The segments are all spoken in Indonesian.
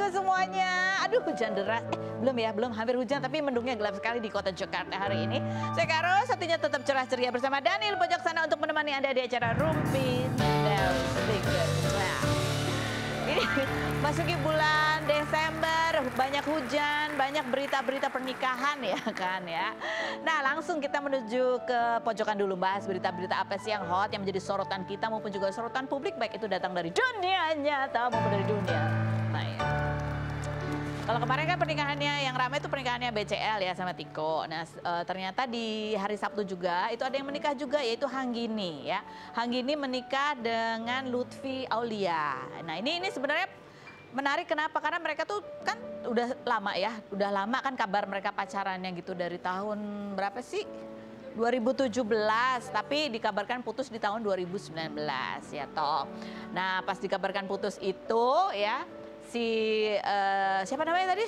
minggu semuanya. Aduh, hujan deras. Belum hampir hujan, tapi mendungnya gelap sekali di kota Jakarta hari ini. Saya Karo, satunya tetap cerah ceria bersama Daniel pojok sana untuk menemani Anda di acara Rumpi dan Sedikit. Nah, ini masuki bulan Desember, banyak hujan, banyak berita-berita pernikahan ya kan ya. Nah, langsung kita menuju ke pojokan dulu, bahas berita-berita apa sih yang hot, yang menjadi sorotan kita maupun juga sorotan publik, baik itu datang dari dunia nyata maupun dari dunia maya. Kalau kemarin kan pernikahannya yang ramai itu pernikahannya BCL ya sama Tiko. Nah, ternyata di hari Sabtu juga itu ada yang menikah juga, yaitu Hanggini ya. Hanggini menikah dengan Lutfi Aulia. Nah, ini sebenarnya menarik, kenapa? Karena mereka tuh kan udah lama ya, udah lama kan kabar mereka pacarannya gitu dari tahun berapa sih? 2017, tapi dikabarkan putus di tahun 2019 ya toh. Nah, pas dikabarkan putus itu ya, siapa namanya tadi?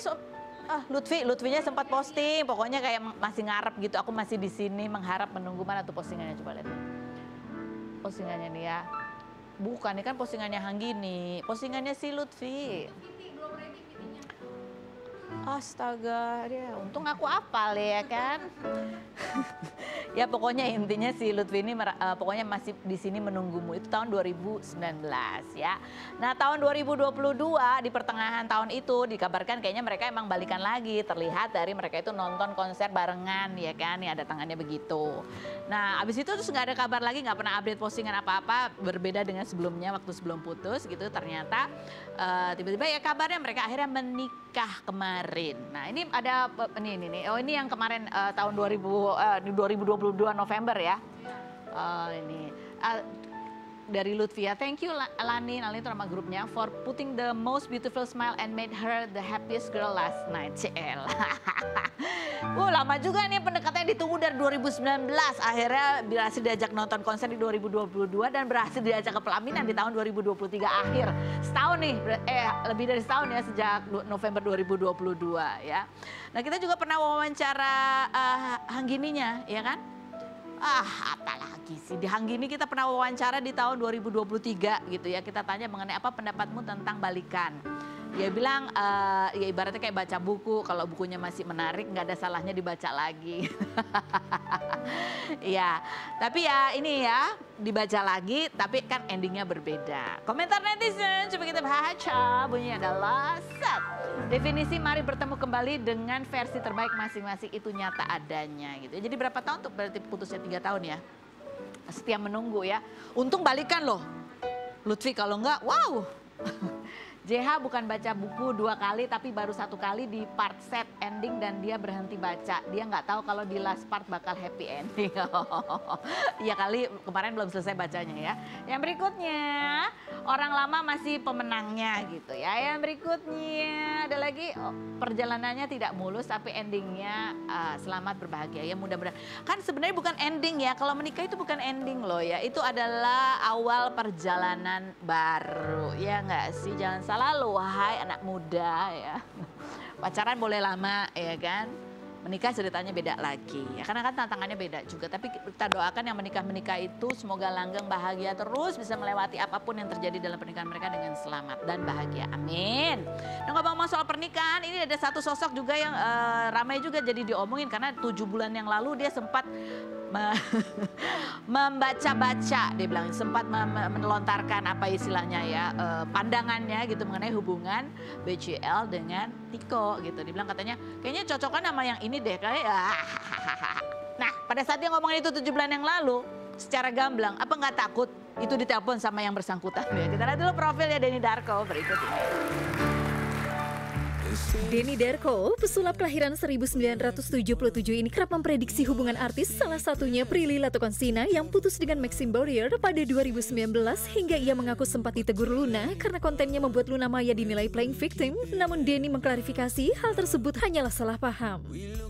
Lutfinya sempat posting, pokoknya kayak masih ngarep gitu. Aku masih di sini mengharap menunggu, mana tuh postingannya, coba lihat. Postingannya nih ya. Bukan, ini kan postingannya Hanggini, postingannya si Lutfi. Astaga, dia untung aku hafal ya kan. Ya pokoknya intinya si Lutfi ini pokoknya masih di sini menunggumu, itu tahun 2019 ya. Nah, tahun 2022 di pertengahan tahun itu dikabarkan kayaknya mereka emang balikan lagi, terlihat dari mereka itu nonton konser barengan ya kan, ya datangannya begitu. Nah, abis itu terus nggak ada kabar lagi, nggak pernah update postingan apa-apa, berbeda dengan sebelumnya waktu sebelum putus gitu. Ternyata tiba-tiba ya kabarnya mereka akhirnya menikah kemarin. Nah, ini ada ini. Oh, ini yang kemarin tahun 2022 November ya. Ini dari Lutfia. Thank you Lani itu nama grupnya, for putting the most beautiful smile and made her the happiest girl last night. CL. Lama juga nih pendekatannya, ditunggu dari 2019. Akhirnya berhasil diajak nonton konser di 2022 dan berhasil diajak ke pelaminan di tahun 2023 akhir. Setahun nih, lebih dari setahun ya, sejak November 2022 ya. Nah, kita juga pernah wawancara Hanggininya ya kan? Apalagi sih, di Hanggini kita pernah wawancara di tahun 2023 gitu ya. Kita tanya mengenai apa pendapatmu tentang balikan. Dia bilang ya ibaratnya kayak baca buku, kalau bukunya masih menarik nggak ada salahnya dibaca lagi. Ya, tapi ya ini ya dibaca lagi, tapi kan endingnya berbeda. Komentar netizen coba kita baca, bunyinya adalah set. Definisi mari bertemu kembali dengan versi terbaik masing-masing itu nyata adanya gitu. Jadi berapa tahun tuh berarti putusnya 3 tahun ya? Setia menunggu ya. Untung balikan loh. Lutfi kalau enggak, wow. JH bukan baca buku 2 kali tapi baru 1 kali di part set ending dan dia berhenti baca. Dia nggak tahu kalau di last part bakal happy ending. Ya kali kemarin belum selesai bacanya ya. Yang berikutnya, orang lama masih pemenangnya gitu ya. Yang berikutnya ada lagi, perjalanannya tidak mulus tapi endingnya selamat berbahagia ya, mudah-mudahan. Kan sebenarnya bukan ending ya, kalau menikah itu bukan ending loh ya. Itu adalah awal perjalanan baru ya nggak sih, jangan salah loh wahai anak muda ya. Pacaran boleh lama ya kan, menikah ceritanya beda lagi ya, karena kan tantangannya beda juga. Tapi kita doakan yang menikah itu semoga langgeng bahagia terus, bisa melewati apapun yang terjadi dalam pernikahan mereka dengan selamat dan bahagia, amin. Nah, ngomong soal pernikahan, ini ada satu sosok juga yang ramai juga jadi diomongin, karena 7 bulan yang lalu dia sempat membaca-baca, dia bilang sempat melontarkan apa istilahnya ya, pandangannya gitu mengenai hubungan BCL dengan Tiko gitu. Dia bilang katanya kayaknya cocokan sama yang ini deh kayak. Nah, pada saat dia ngomongin itu 7 bulan yang lalu, secara gamblang, apa nggak takut itu ditelepon sama yang bersangkutan ya? Kita lihat dulu profilnya Denny Darko berikut ini. Denny Darko, pesulap kelahiran 1977 ini kerap memprediksi hubungan artis, salah satunya Prilly Latuconsina yang putus dengan Maxim Bourrier pada 2019 hingga ia mengaku sempat ditegur Luna karena kontennya membuat Luna Maya dinilai playing victim. Namun Denny mengklarifikasi hal tersebut hanyalah salah paham.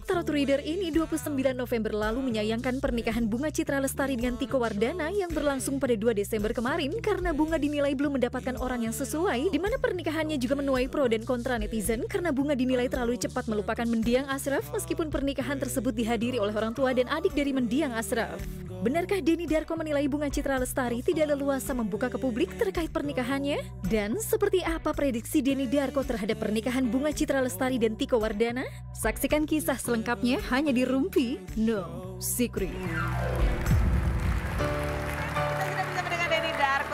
Tarot Reader ini 29 November lalu menyayangkan pernikahan Bunga Citra Lestari dengan Tiko Wardana yang berlangsung pada 2 Desember kemarin karena Bunga dinilai belum mendapatkan orang yang sesuai, di mana pernikahannya juga menuai pro dan kontra netizen karena Bunga dinilai terlalu cepat melupakan mendiang Ashraf meskipun pernikahan tersebut dihadiri oleh orang tua dan adik dari mendiang Ashraf. Benarkah Denny Darko menilai Bunga Citra Lestari tidak leluasa membuka ke publik terkait pernikahannya? Dan seperti apa prediksi Denny Darko terhadap pernikahan Bunga Citra Lestari dan Tiko Wardana? Saksikan kisah selengkapnya hanya di Rumpi No Secret.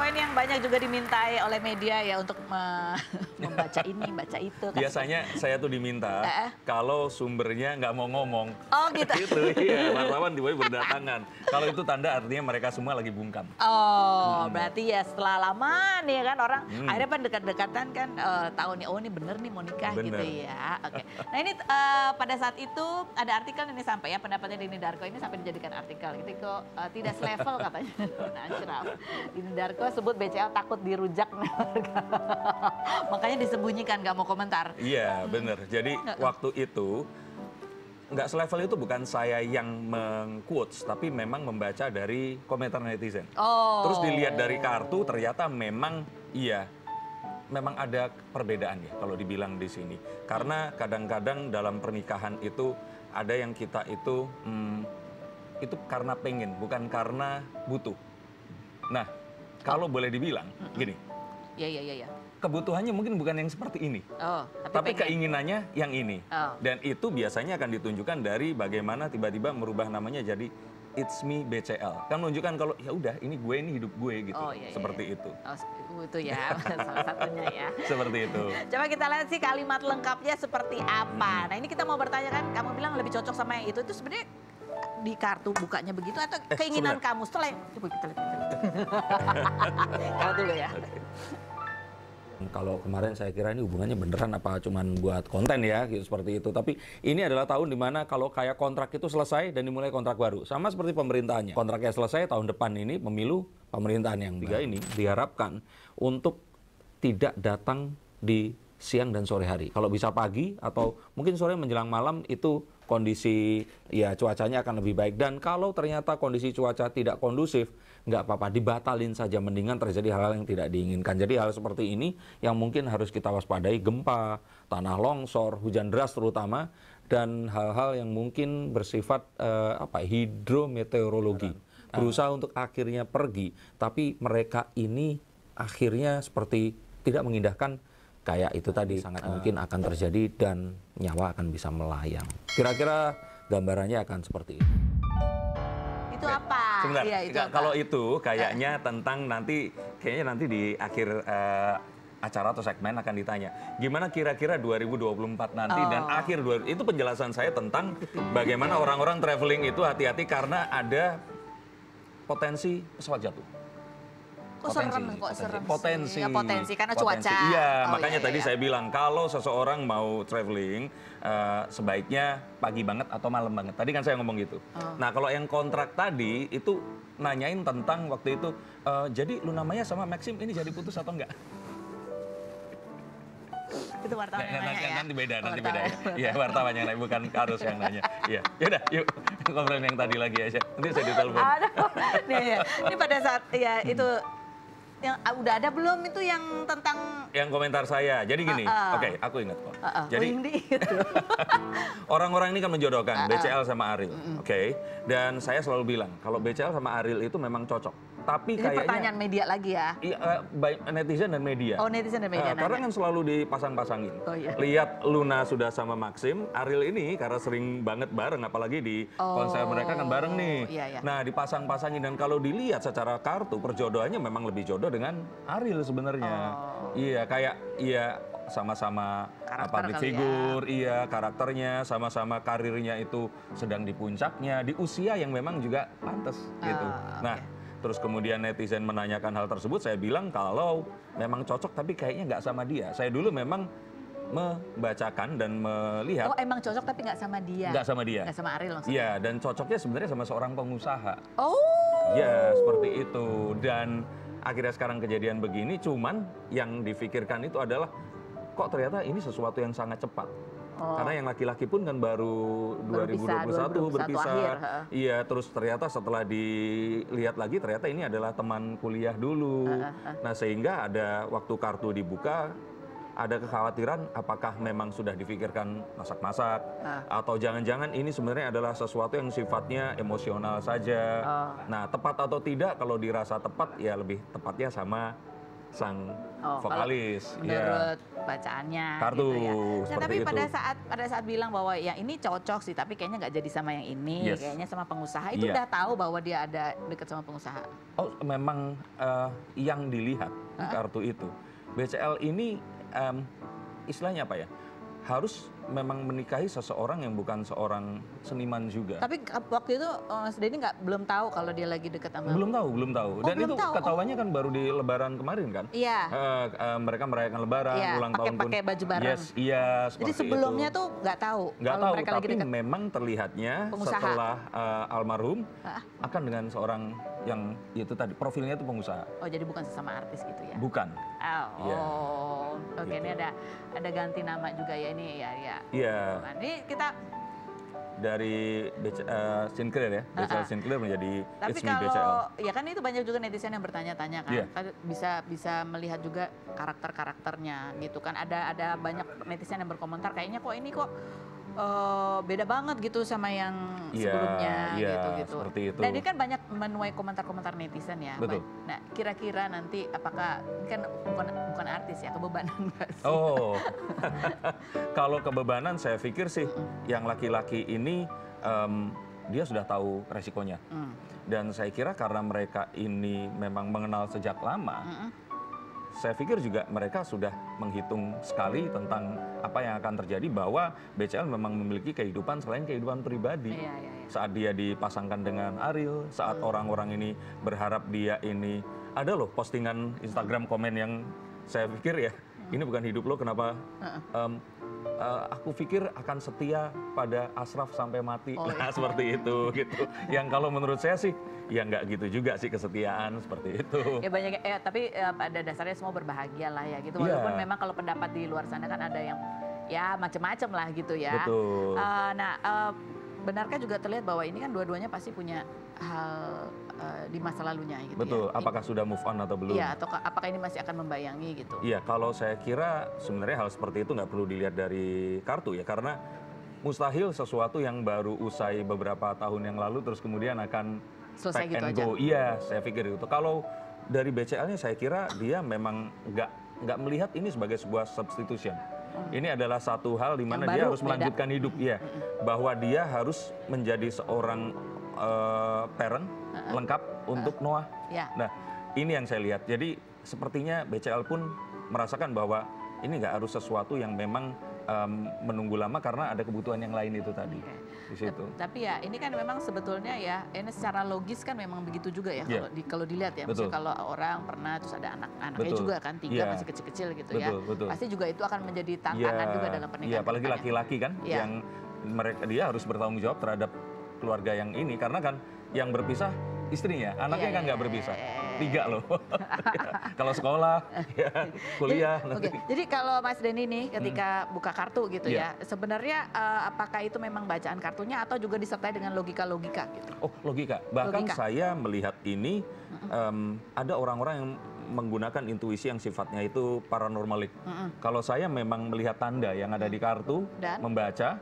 Ini yang banyak juga dimintai oleh media ya untuk membaca ini, baca itu. Biasanya saya tuh diminta kalau sumbernya nggak mau ngomong. Oh gitu. Gitu, iya. Wartawan tiba-tiba berdatangan. Kalau itu tanda artinya mereka semua lagi bungkam. Oh, berarti ya setelah lama nih kan orang akhirnya kan dekat-dekatan kan tahu nih, oh ini bener nih mau nikah gitu ya. Oke. Nah ini pada saat itu ada artikel ini sampai ya pendapatnya Denny Darko ini sampai dijadikan artikel. Gitu kok tidak selevel katanya. Ashraf. Denny Darko sebut BCL takut dirujak. Makanya disembunyikan, gak mau komentar. Iya, bener. Jadi waktu itu, nggak selevel itu bukan saya yang meng-quotes, tapi memang membaca dari komentar netizen. Oh. Terus dilihat dari kartu, ternyata memang iya, memang ada perbedaan ya kalau dibilang di sini. Karena kadang-kadang dalam pernikahan itu, ada yang kita itu karena pengen, bukan karena butuh. Nah, kalau boleh dibilang, gini. Iya. Kebutuhannya mungkin bukan yang seperti ini. Oh, tapi keinginannya yang ini. Oh. Dan itu biasanya akan ditunjukkan dari bagaimana tiba-tiba merubah namanya jadi It's Me BCL. Kan menunjukkan kalau ya udah ini gue, ini hidup gue gitu. Oh, iya, seperti itu. Oh, itu ya, salah satunya ya. Seperti itu. Coba kita lihat sih kalimat lengkapnya seperti apa. Nah ini kita mau bertanya kan, kamu bilang lebih cocok sama yang itu sebenarnya di kartu bukanya begitu atau keinginan kamu setelah coba kita lihat. Kalau dulu ya. Kalau kemarin saya kira ini hubungannya beneran apa cuman buat konten ya gitu, seperti itu. Tapi ini adalah tahun dimana kalau kayak kontrak itu selesai dan dimulai kontrak baru. Sama seperti pemerintahannya. Kontraknya selesai tahun depan ini pemilu pemerintahan yang tiga ini diharapkan untuk tidak datang di siang dan sore hari. Kalau bisa pagi atau mungkin sore menjelang malam itu kondisi ya cuacanya akan lebih baik. Dan kalau ternyata kondisi cuaca tidak kondusif, nggak apa-apa, dibatalin saja, mendingan terjadi hal-hal yang tidak diinginkan. Jadi hal seperti ini yang mungkin harus kita waspadai, gempa, tanah longsor, hujan deras terutama, dan hal-hal yang mungkin bersifat hidrometeorologi. Berusaha untuk akhirnya pergi, tapi mereka ini akhirnya seperti tidak mengindahkan. Kayak itu tadi sangat mungkin akan terjadi dan nyawa akan bisa melayang. Kira-kira gambarannya akan seperti itu. Itu apa? Sebentar, ya, itu apa? Kalau itu kayaknya tentang kayaknya nanti di akhir acara atau segmen akan ditanya. Gimana kira-kira 2024 nanti dan akhir itu penjelasan saya tentang bagaimana orang-orang traveling itu hati-hati karena ada potensi pesawat jatuh. Kok serem, kok serem Potensi. Ya, potensi karena cuaca. Iya, makanya tadi saya bilang kalau seseorang mau traveling sebaiknya pagi banget atau malam banget. Tadi kan saya ngomong gitu. Nah, kalau yang kontrak tadi itu nanyain tentang waktu itu jadi Luna Maya sama Maxim ini jadi putus atau enggak? Itu wartawan yang nanya ya. Nanti beda ya. Iya, wartawan yang nanya, bukan Karus yang nanya. Iya. Yaudah, yuk ngobrolin yang tadi lagi aja. Nanti saya ditelepon. Ini pada saat ya itu yang udah ada belum itu yang tentang yang komentar saya. Jadi gini, oke, aku ingat kok. Jadi orang-orang ini kan menjodohkan BCL sama Ariel, oke. Dan saya selalu bilang kalau BCL sama Ariel itu memang cocok. Tapi ini kayaknya pertanyaan media lagi ya. Iya, netizen dan media. Oh, netizen dan media. Karena kan selalu dipasang-pasangin. Oh, iya. Lihat Luna sudah sama Maxim, Ariel ini karena sering banget bareng, apalagi di konser mereka kan bareng nih. Iya, iya. Nah, dipasang-pasangin dan kalau dilihat secara kartu perjodohannya memang lebih jodoh dengan Ariel sebenarnya. Iya, kayak sama-sama public figure, karakternya, sama-sama karirnya itu sedang di puncaknya, di usia yang memang juga pantas gitu. Nah, terus kemudian netizen menanyakan hal tersebut, saya bilang kalau memang cocok tapi kayaknya nggak sama dia. Saya dulu memang membacakan dan melihat. Oh, emang cocok tapi nggak sama dia? Nggak sama dia. Nggak sama Ariel maksudnya? Iya, dan cocoknya sebenarnya sama seorang pengusaha. Oh. Ya, seperti itu. Dan akhirnya sekarang kejadian begini, cuman yang difikirkan itu adalah kok ternyata ini sesuatu yang sangat cepat. Karena yang laki-laki pun kan baru 2021 berpisah. Akhir, iya, terus ternyata setelah dilihat lagi ternyata ini adalah teman kuliah dulu. Nah, sehingga ada waktu kartu dibuka ada kekhawatiran apakah memang sudah difikirkan masak-masak atau jangan-jangan ini sebenarnya adalah sesuatu yang sifatnya emosional saja. Nah, tepat atau tidak, kalau dirasa tepat ya lebih tepatnya sama sang vokalis. Menurut bacaannya Kartu, gitu ya. Nah, seperti tapi itu. pada saat bilang bahwa ya ini cocok sih, tapi kayaknya nggak jadi sama yang ini, Yes. kayaknya sama pengusaha. Itu Iya. udah tahu bahwa dia ada dekat sama pengusaha. Oh, memang yang dilihat kartu itu. BCL ini istilahnya apa ya? Harus memang menikahi seseorang yang bukan seorang seniman juga. Tapi waktu itu Mas Denny belum tahu kalau dia lagi dekat sama. Belum tahu. Oh, Dan belum itu tahu. ketahuannya kan baru di Lebaran kemarin kan? Iya. Mereka merayakan Lebaran, Iya, ulang tahun pun. pakai baju bareng. Yes, iya. Jadi Seperti sebelumnya itu. tuh nggak tahu Nggak kalau tahu, mereka lagi tapi dekat. memang terlihatnya Pengusaha. setelah almarhum akan dengan seorang yang itu tadi profilnya itu pengusaha, Oh, jadi bukan sesama artis gitu ya? bukan. Iya. Oke, ini Gitu. ada ganti nama juga ya ini ya. Iya, Nah, ini kita. dari Sinclair ya, BCL Sinclair menjadi Tapi It's Me BCL. kalau ya kan itu banyak juga netizen yang bertanya-tanya kan, Iya. Kan bisa melihat juga karakternya gitu kan. Ada banyak netizen yang berkomentar kayaknya kok ini kok beda banget gitu sama yang Iya, sebelumnya iya, gitu. seperti itu. Dan ini kan banyak menuai komentar-komentar netizen ya. Betul. Nah, kira-kira nanti apakah kan bukan artis ya, kebebanan nggak sih? Oh, kalau kebebanan saya pikir sih yang laki-laki ini dia sudah tahu resikonya. Dan saya kira karena mereka ini memang mengenal sejak lama, saya pikir juga mereka sudah menghitung sekali tentang apa yang akan terjadi bahwa BCL memang memiliki kehidupan selain kehidupan pribadi. Iya. Saat dia dipasangkan dengan Ariel, saat orang-orang ini berharap dia ini, ada loh postingan Instagram komen yang saya pikir ya, ini bukan hidup lo, kenapa aku pikir akan setia pada Ashraf sampai mati. Nah, seperti itu gitu. Yang kalau menurut saya sih ya nggak gitu juga sih kesetiaan seperti itu. Ya banyak, tapi pada dasarnya semua berbahagia lah ya gitu. Iya. Walaupun memang kalau pendapat di luar sana kan ada yang ya macam-macam lah gitu ya. Betul. Benarkah juga terlihat bahwa ini kan dua-duanya pasti punya hal di masa lalunya gitu Betul. ya. Apakah sudah move on atau belum? Iya, atau apakah ini masih akan membayangi gitu. Iya, kalau saya kira sebenarnya hal seperti itu nggak perlu dilihat dari kartu ya, karena mustahil sesuatu yang baru usai beberapa tahun yang lalu terus kemudian akan Selesai pack gitu and aja. go. Iya, saya pikir itu. Kalau dari BCL-nya saya kira dia memang nggak melihat ini sebagai sebuah substitution. Ini adalah satu hal di mana Yang dia baru, harus beda. melanjutkan hidup, ya, bahwa dia harus menjadi seorang parent lengkap untuk Noah. Ya. Nah, ini yang saya lihat. Jadi sepertinya BCL pun merasakan bahwa ini nggak harus sesuatu yang memang menunggu lama karena ada kebutuhan yang lain itu tadi. Oke. Di situ. Tapi ya ini kan memang sebetulnya ya ini secara logis kan memang begitu juga ya Iya. kalau dilihat ya. Betul. Maksudnya kalau orang pernah terus ada anak-anaknya Betul. juga kan 3 Iya. masih kecil-kecil gitu ya. Betul. Pasti juga itu akan menjadi tantangan juga dalam pernikahan. Iya, apalagi kedepannya. laki-laki kan Iya. yang dia harus bertanggung jawab terhadap keluarga yang ini karena kan yang berpisah istrinya, anaknya Iya, kan iya, nggak berpisah. iya. 3 loh. Kalau sekolah, ya, kuliah nanti. Jadi kalau Mas Denny nih ketika buka kartu gitu Iya. ya, sebenarnya apakah itu memang bacaan kartunya atau juga disertai dengan logika-logika gitu? Oh, logika. Bahkan Logika. saya melihat ini ada orang-orang yang menggunakan intuisi yang sifatnya itu paranormalik. Kalau saya memang melihat tanda yang ada di kartu, Dan? membaca,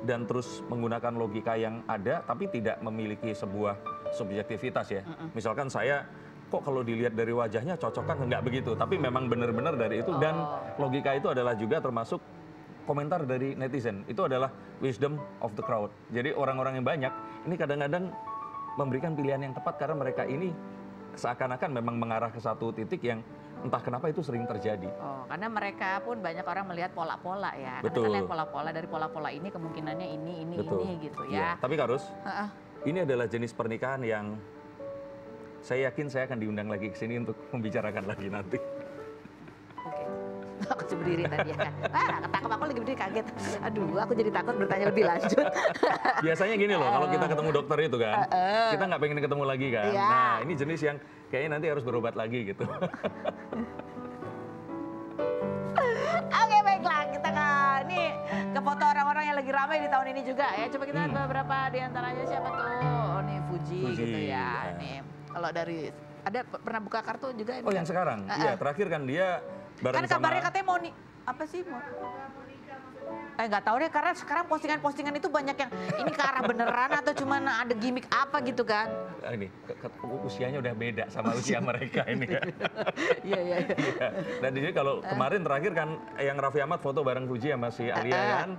dan terus menggunakan logika yang ada, tapi tidak memiliki sebuah subjektivitas ya. Misalkan saya, kok kalau dilihat dari wajahnya cocok kan, nggak begitu. Tapi memang benar-benar dari itu, dan logika itu adalah juga termasuk komentar dari netizen. Itu adalah wisdom of the crowd. Jadi orang-orang yang banyak, ini kadang-kadang memberikan pilihan yang tepat karena mereka ini seakan-akan memang mengarah ke satu titik yang entah kenapa itu sering terjadi. Oh, karena mereka pun banyak orang melihat pola-pola ya. Karena Betul. kita lihat pola-pola, dari pola-pola ini kemungkinannya ini gitu Iya. ya. Tapi Karus, Heeh. ini adalah jenis pernikahan yang saya yakin saya akan diundang lagi ke sini untuk membicarakan lagi nanti. Oke. Aku coba berdiri tadi ya kan. Ketangkep aku lagi berdiri kaget. Aduh, aku jadi takut bertanya lebih lanjut. Biasanya gini loh, kalau kita ketemu dokter itu kan, kita nggak pengen ketemu lagi kan. Iya. Nah, ini jenis yang kayaknya nanti harus berobat lagi gitu. Oke, baiklah, kita ke foto orang-orang yang lagi ramai di tahun ini juga ya. Coba kita lihat beberapa di antaranya siapa tuh. Oh, nih Fuji gitu ya. ya. Nih, kalau dari pernah buka kartu juga ini. Oh, yang kan? sekarang? Iya, terakhir kan dia bareng Kan kabarnya sama katanya apa sih? Nggak tahu deh, karena sekarang postingan-postingan itu banyak yang ini ke arah beneran atau cuma ada gimmick apa gitu kan? Ini usianya udah beda sama usia mereka ini ya. Iya. Iya. Dan di sini kalau kemarin terakhir kan yang Raffi Ahmad foto bareng Fuji sama si Alia kan.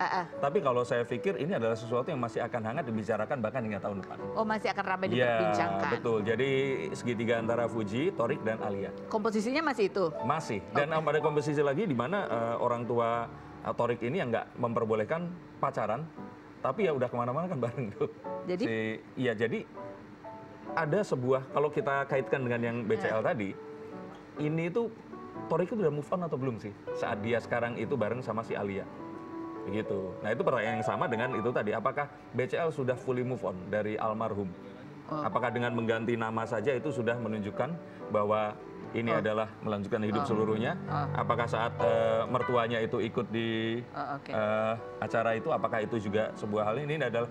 Tapi kalau saya pikir ini adalah sesuatu yang masih akan hangat dibicarakan bahkan hingga tahun depan. Oh, masih akan ramai Iya, diperbincangkan. betul. Jadi segitiga antara Fuji, Thorik dan Alia. Komposisinya masih itu. Masih. Dan ada komposisi lagi di mana orang tua Thorik ini yang nggak memperbolehkan pacaran, tapi ya udah kemana-mana kan bareng tuh. Jadi? Iya, jadi ada sebuah, kalau kita kaitkan dengan yang BCL tadi, ini tuh Thorik itu udah move on atau belum sih? Saat dia sekarang itu bareng sama si Alia. Begitu. Nah itu pertanyaan yang sama dengan itu tadi, apakah BCL sudah fully move on dari almarhum? Apakah dengan mengganti nama saja itu sudah menunjukkan bahwa ini adalah melanjutkan hidup seluruhnya? Apakah saat mertuanya itu ikut di acara itu, apakah itu juga sebuah hal ini adalah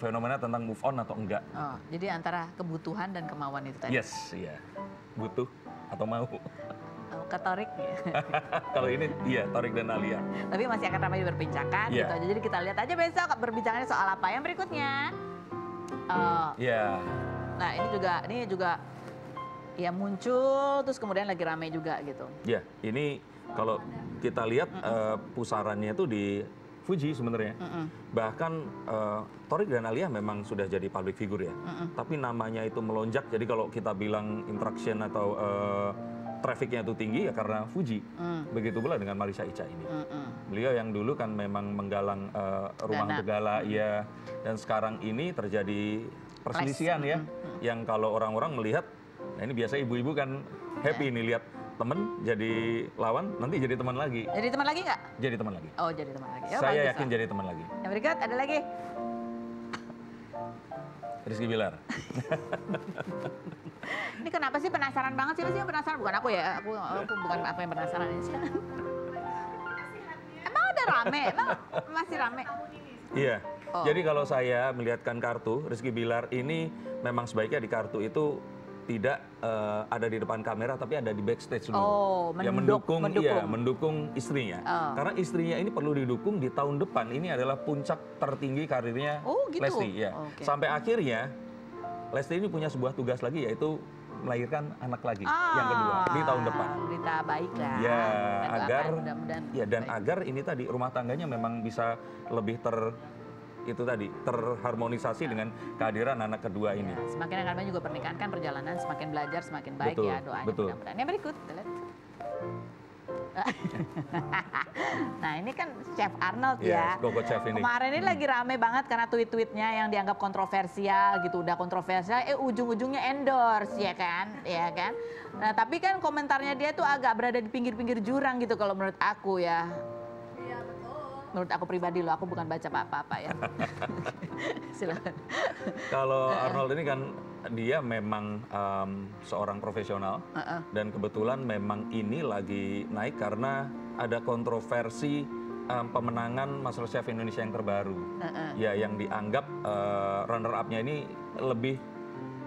fenomena tentang move on atau enggak? Jadi antara kebutuhan dan kemauan itu tadi? Yes, iya. Butuh atau mau? Ke Thorik ya. Kalau ini iya, Thorik dan Alia. Tapi masih akan ramai diperbincangkan gitu aja. Jadi kita lihat aja besok berbincangannya soal apa yang berikutnya. Nah ini juga ya muncul terus kemudian lagi ramai juga gitu. Ya, ini kalau kita lihat pusarannya itu di Fuji sebenarnya. Bahkan Thorik dan Alia memang sudah jadi public figure ya. Tapi namanya itu melonjak. Jadi kalau kita bilang interaction atau trafficnya itu tinggi ya karena Fuji. Begitu pula dengan Marissa Ica ini. Beliau yang dulu kan memang menggalang rumah untuk gala, ya. Dan sekarang ini terjadi perselisihan ya. Yang kalau orang-orang melihat, nah ini biasa ibu-ibu kan happy nih lihat temen jadi lawan, nanti jadi teman lagi. Jadi teman lagi nggak? Jadi teman lagi. Oh jadi teman lagi. Oh, Saya yakin jadi teman lagi. Yang berikut ada lagi. Rizky Bilar. Ini kenapa sih penasaran banget sih? Pasti penasaran, bukan aku ya. Aku bukan aku yang penasaran ini sih. Emang udah rame? Emang masih rame? Iya. Jadi kalau saya melihatkan kartu, Rizky Bilar ini memang sebaiknya di kartu itu tidak ada di depan kamera tapi ada di backstage dulu. Oh, ya mendukung istrinya. Karena istrinya ini perlu didukung di tahun depan. Ini adalah puncak tertinggi karirnya gitu? Lesti ya. Sampai akhirnya Lesti ini punya sebuah tugas lagi yaitu melahirkan anak lagi yang kedua di tahun depan. Berita baik lah. Ya, agar ini tadi rumah tangganya memang bisa lebih terharmonisasi dengan kehadiran anak kedua ini. Ya, semakin akan juga pernikahan kan perjalanan semakin belajar semakin baik betul, ya doanya mudah-mudahan. Yang berikut, nah ini kan Chef Arnold ya. Gogo Chef ini. Kemarin ini lagi rame banget karena tweet-tweetnya yang dianggap kontroversial gitu. Udah kontroversial, ujung-ujungnya endorse ya kan. Nah tapi kan komentarnya dia tuh agak berada di pinggir-pinggir jurang gitu kalau menurut aku ya. Menurut aku pribadi loh, aku bukan baca apa-apa ya. Silakan. Kalau Arnold ini kan dia memang seorang profesional dan kebetulan memang ini lagi naik karena ada kontroversi pemenangan MasterChef Indonesia yang terbaru. Ya yang dianggap runner up-nya ini lebih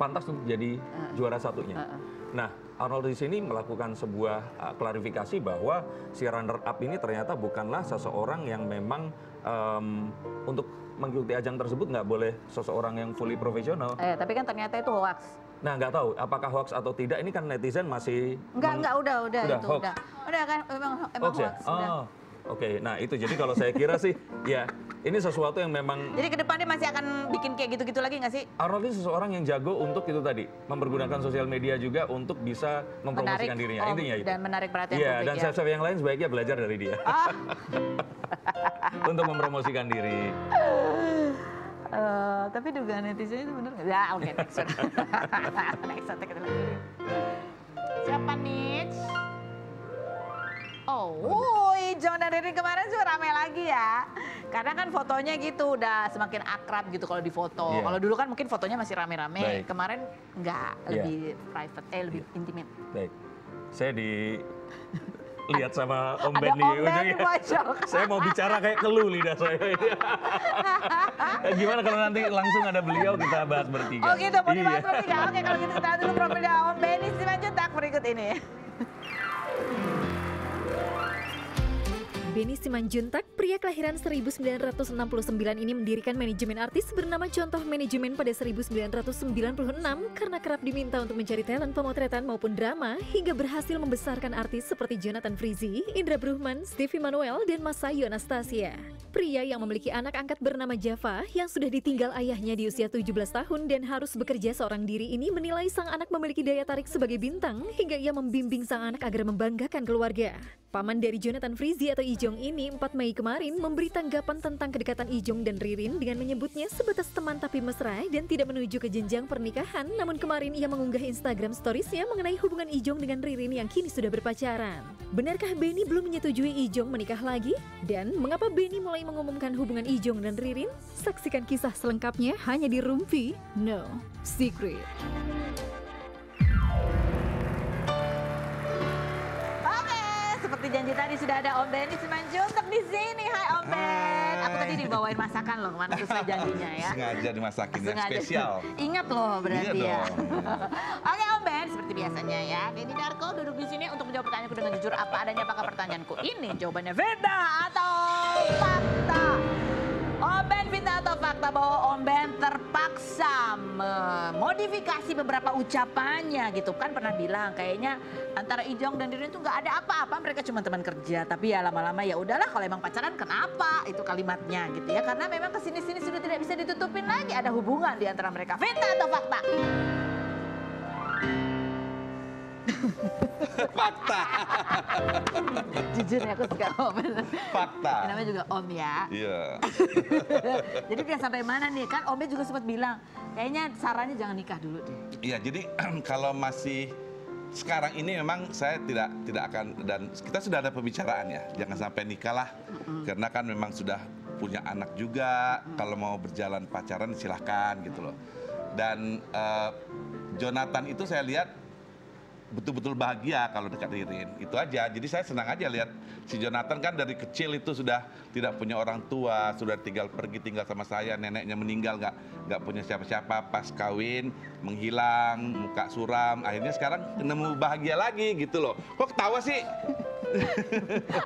pantas untuk jadi juara satunya. Nah, Arnold di sini melakukan sebuah klarifikasi bahwa si runner up ini ternyata bukanlah seseorang yang memang untuk mengikuti ajang tersebut nggak boleh seseorang yang fully profesional. Tapi kan ternyata itu hoax. Nah, nggak tahu apakah hoax atau tidak. Ini kan netizen masih udah itu hoax. Udah kan emang hoax ya? Oke. Nah itu jadi kalau saya kira sih ya ini sesuatu yang memang. Jadi ke depannya masih akan bikin kayak gitu-gitu lagi nggak sih? Arnold ini seseorang yang jago untuk itu tadi mempergunakan sosial media juga untuk bisa mempromosikan dirinya. Intinya itu. Dan menarik perhatian publik. Dan chef-chef yang lain sebaiknya belajar dari dia untuk mempromosikan diri. Tapi dugaan netizen itu bener nggak? Ya oke, next one. Next one, kita lagi. Siapa nih? Ijong dan Ririn kemarin juga ramai lagi ya. Karena kan fotonya gitu udah semakin akrab gitu kalau di foto. Kalau dulu kan mungkin fotonya masih rame-rame. Kemarin enggak, lebih private, lebih intimate. Baik. Saya lihat sama Om Ben di ujungnya. Saya mau bicara kayak keluh lidah saya. Gimana kalau nanti langsung ada beliau kita bahas bertiga. Oh gitu, mau dibahas bertiga. Oke, kalau gitu kita dulu profilnya Om Benny Simanjuntak berikut ini. Benny Simanjuntak, pria kelahiran 1969 ini mendirikan manajemen artis bernama Contoh Manajemen pada 1996 karena kerap diminta untuk mencari talent pemotretan maupun drama hingga berhasil membesarkan artis seperti Jonathan Frizzy, Indra Bruggman, Stevie Manuel, dan Masayu Anastasia. Pria yang memiliki anak angkat bernama Java yang sudah ditinggal ayahnya di usia 17 tahun dan harus bekerja seorang diri ini menilai sang anak memiliki daya tarik sebagai bintang hingga ia membimbing sang anak agar membanggakan keluarga. Paman dari Jonathan Frizzy atau Ijong ini 4 Mei kemarin memberi tanggapan tentang kedekatan Ijong dan Ririn dengan menyebutnya sebatas teman tapi mesra dan tidak menuju ke jenjang pernikahan. Namun kemarin ia mengunggah Instagram storiesnya mengenai hubungan Ijong dengan Ririn yang kini sudah berpacaran. Benarkah Benny belum menyetujui Ijong menikah lagi? Dan mengapa Benny mulai mengumumkan hubungan Ijong dan Ririn? Saksikan kisah selengkapnya hanya di Rumpi No Secret. Seperti janji tadi sudah ada Om Benny Simanjuntak di sini. Hai Om Ben. Aku tadi dibawain masakan loh kemana sesuai janjinya ya. Sengaja dimasakin yang spesial. Ingat loh berarti Iya ya. dong. Oke Om Ben, seperti biasanya ya. Denny Darko duduk di sini untuk menjawab pertanyaanku dengan jujur apa adanya. Apakah pertanyaanku ini jawabannya fitnah atau fakta? Om Ben, fitnah atau fakta bahwa Om Ben terpaksa memodifikasi beberapa ucapannya gitu kan, pernah bilang kayaknya antara Ijong dan Ririn itu nggak ada apa-apa, mereka cuma teman kerja, tapi ya lama-lama ya udahlah kalau emang pacaran kenapa, itu kalimatnya gitu ya, karena memang kesini-sini sudah tidak bisa ditutupin lagi ada hubungan di antara mereka. Fitnah atau fakta? Fakta. Jujur ya aku suka Om. Fakta. Namanya juga Om ya. Iya. Jadi udah sampai mana nih, kan Om Ben juga sempat bilang kayaknya sarannya jangan nikah dulu deh. Iya, jadi kalau masih sekarang ini memang saya tidak akan, dan kita sudah ada pembicaraan ya, jangan sampai nikah lah. Karena kan memang sudah punya anak juga, kalau mau berjalan pacaran silahkan gitu loh. Dan Jonathan itu saya lihat betul-betul bahagia kalau dekat Ririn, itu aja. Jadi saya senang aja lihat si Jonathan kan dari kecil itu sudah tidak punya orang tua, sudah tinggal sama saya, neneknya meninggal, nggak punya siapa-siapa, pas kawin menghilang, muka suram, akhirnya sekarang nemu bahagia lagi gitu loh. Kok ketawa sih?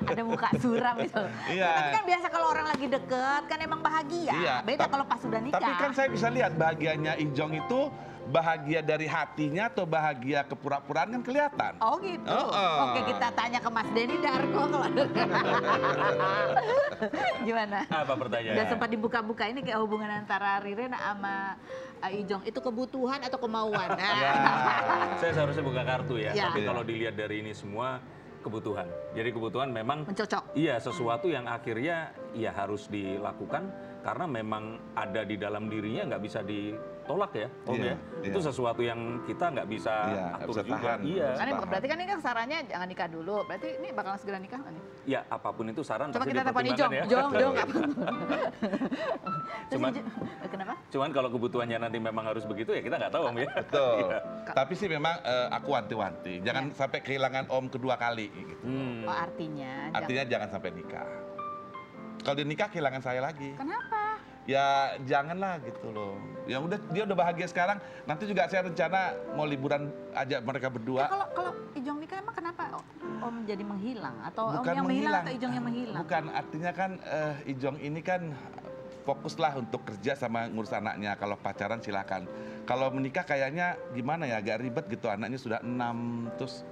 Ada muka suram gitu. Iya. Tapi kan biasa kalau orang lagi deket kan emang bahagia. Iya, Beda kalau pas sudah nikah. Tapi kan saya bisa lihat bahagianya Ijong itu bahagia dari hatinya atau bahagia kepura-puraan kan kelihatan. Oh gitu. Oke, kita tanya ke Mas Denny Darko kalau gimana? Apa pertanyaannya? Udah sempat dibuka-buka ini kayak hubungan antara Ririn sama Ijong itu kebutuhan atau kemauan? Ya, saya seharusnya buka kartu ya, Ya. tapi kalau dilihat dari ini semua kebutuhan. Jadi kebutuhan memang Mencocok. iya sesuatu yang akhirnya ya harus dilakukan karena memang ada di dalam dirinya, nggak bisa ditolak ya, Om Iya, ya. iya. Itu sesuatu yang kita nggak bisa Iya, nggak atur bisa juga. tahan. Iya. Kan Paham. berarti kan ini kan sarannya jangan nikah dulu. Berarti ini bakal segera nikah nggak nih? Ya apapun itu saran Coba pasti kita telepon Ijong. dipertimbangkan ya. Jong. Cuman- Kenapa? Cuman kalau kebutuhannya nanti memang harus begitu ya kita nggak tahu Om ya. Betul. Iya. Tapi sih memang aku wanti-wanti, jangan sampai kehilangan Om kedua kali gitu. Oh artinya. Artinya jangan sampai nikah. Kalau dia nikah kehilangan saya lagi. Kenapa? Ya janganlah gitu loh. Ya udah, dia udah bahagia sekarang. Nanti juga saya rencana mau liburan aja mereka berdua. Kalau Ijong nikah emang kenapa Om jadi menghilang? Atau Om Bukan yang menghilang menghilang. atau Ijong yang menghilang? Bukan, artinya kan Ijong ini kan fokuslah untuk kerja sama ngurus anaknya. Kalau pacaran silakan. Kalau menikah kayaknya gimana ya, agak ribet gitu. Anaknya sudah 6, terus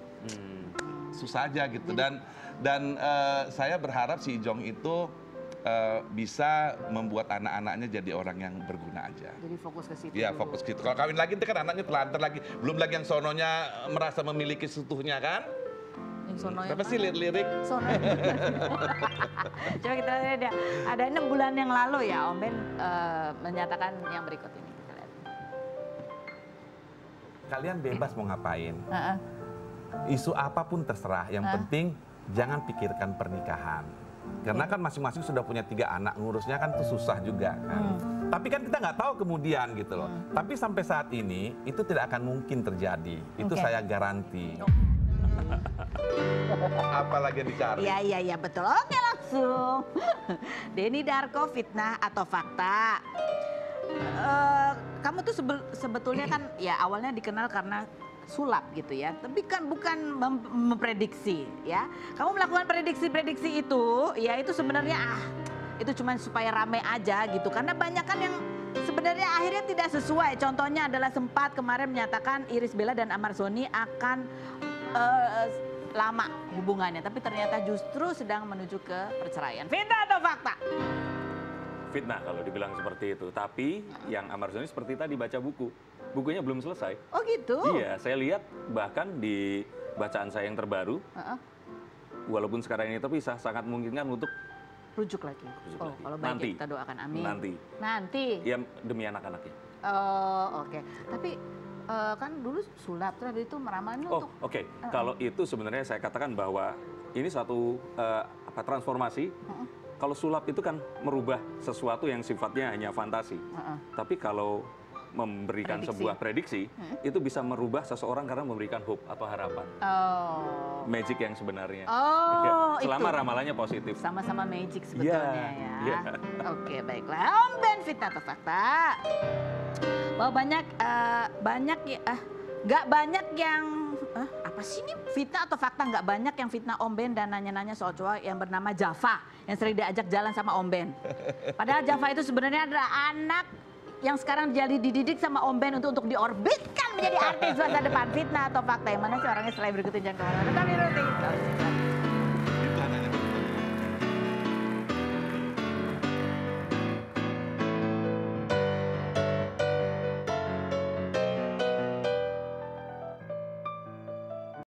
susah aja gitu. Dan saya berharap si Ijong itu bisa membuat anak-anaknya jadi orang yang berguna aja. Jadi fokus ke situ. Iya, fokus gitu. Kalau kawin lagi itu kan anaknya telantar lagi. Belum lagi yang sononya merasa memiliki seutuhnya kan? Yang sono yang Apa sih mana? lirik? Sono. Coba kita lihat ada 6 bulan yang lalu ya Om Ben menyatakan yang berikut ini. Kita lihat. Kalian bebas mau ngapain. Heeh. Isu apapun terserah. Yang penting jangan pikirkan pernikahan. Karena kan masing-masing sudah punya 3 anak, ngurusnya kan itu susah juga kan. Tapi kan kita nggak tahu kemudian gitu loh. Tapi sampai saat ini itu tidak akan mungkin terjadi. Itu Oke. saya garanti. Apalagi yang dicari? Iya betul. Oke langsung. Denny Darko, fitnah atau fakta? Kamu tuh sebetulnya kan ya awalnya dikenal karena sulap gitu ya. Tapi kan bukan memprediksi ya. Kamu melakukan prediksi-prediksi itu, ya itu sebenarnya itu cuma supaya rame aja gitu. Karena banyak kan yang sebenarnya akhirnya tidak sesuai. Contohnya adalah sempat kemarin menyatakan Irish Bella dan Ahmad Zhoni akan lama hubungannya, tapi ternyata justru sedang menuju ke perceraian. Fitnah atau fakta? Fitnah kalau dibilang seperti itu. Tapi yang Ahmad Zhoni seperti tadi baca buku. Bukunya belum selesai. Oh gitu? Iya, saya lihat bahkan di bacaan saya yang terbaru, walaupun sekarang ini terpisah, sangat memungkinkan untuk rujuk lagi. lagi. Kalau baik Nanti. ya kita doakan amin. Nanti. Ya demi anak-anaknya. Oh oke. Tapi kan dulu sulap terus habis itu meramalnya Oh untuk oke. Kalau itu sebenarnya saya katakan bahwa ini suatu transformasi. Kalau sulap itu kan merubah sesuatu yang sifatnya hanya fantasi. Tapi kalau memberikan sebuah prediksi, itu bisa merubah seseorang karena memberikan hope atau harapan. Oh. Magic yang sebenarnya. Oh, selama itu. ramalannya positif. Sama-sama magic sebetulnya ya. Iya. Oke, baiklah. Om Ben, fitnah atau fakta? Bahwa banyak nggak banyak yang apa sih ini fitnah atau fakta? Nggak banyak yang fitnah Om Ben dan nanya-nanya soal cowok yang bernama Java yang sering diajak jalan sama Om Ben. Padahal Java itu sebenarnya adalah anak yang sekarang jadi dididik sama Om Ben untuk diorbitkan menjadi artis masa depan. Fitnah atau fakta? Yang mana sih orangnya? Selain berikut ini jangan kemana-mana. Tapi rutin.